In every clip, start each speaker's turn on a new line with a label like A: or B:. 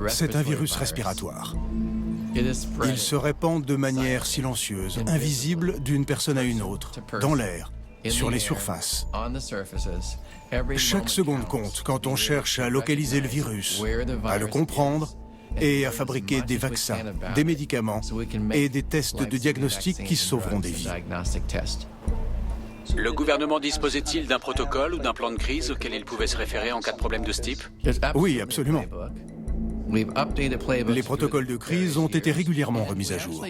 A: C'est un virus respiratoire. Il se répand de manière silencieuse, invisible d'une personne à une autre, dans l'air, sur les surfaces. Chaque seconde compte quand on cherche à localiser le virus, à le comprendre et à fabriquer des vaccins, des médicaments et des tests de diagnostic qui sauveront des vies.
B: Le gouvernement disposait-il d'un protocole ou d'un plan de crise auquel il pouvait se référer en cas de problème de ce type?
A: Oui, absolument. Les protocoles de crise ont été régulièrement remis à jour.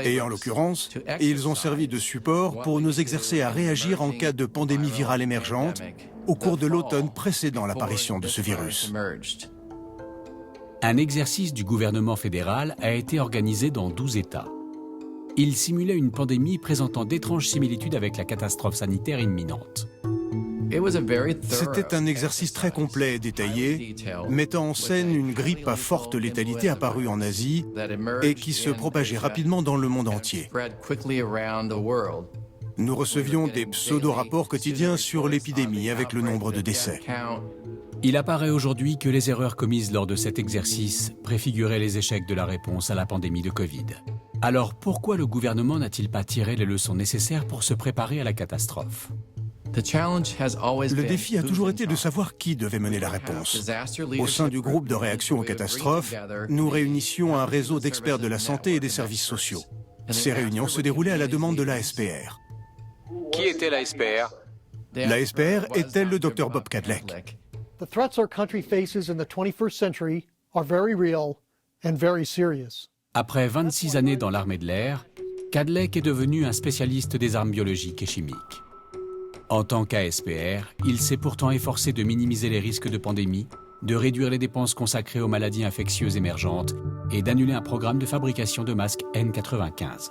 A: Et en l'occurrence, ils ont servi de support pour nous exercer à réagir en cas de pandémie virale émergente au cours de l'automne précédant l'apparition de ce virus.
C: Un exercice du gouvernement fédéral a été organisé dans 12 États. Il simulait une pandémie présentant d'étranges similitudes avec la catastrophe sanitaire imminente.
A: C'était un exercice très complet et détaillé, mettant en scène une grippe à forte létalité apparue en Asie et qui se propageait rapidement dans le monde entier. Nous recevions des pseudo-rapports quotidiens sur l'épidémie avec le nombre de décès.
C: Il apparaît aujourd'hui que les erreurs commises lors de cet exercice préfiguraient les échecs de la réponse à la pandémie de Covid. Alors pourquoi le gouvernement n'a-t-il pas tiré les leçons nécessaires pour se préparer à la catastrophe?
A: Le défi a toujours été de savoir qui devait mener la réponse. Au sein du groupe de réaction aux catastrophes, nous réunissions un réseau d'experts de la santé et des services sociaux. Ces réunions se déroulaient à la demande de l'ASPR.
B: Qui était la SPR?
A: L'ASPR était le Dr Bob Kadlec.
D: The threats our country faces in the 21st century are very real and very serious.
C: Après 26 années dans l'armée de l'air, Kadlec est devenu un spécialiste des armes biologiques et chimiques. En tant qu'ASPR, il s'est pourtant efforcé de minimiser les risques de pandémie, de réduire les dépenses consacrées aux maladies infectieuses émergentes et d'annuler un programme de fabrication de masques N95.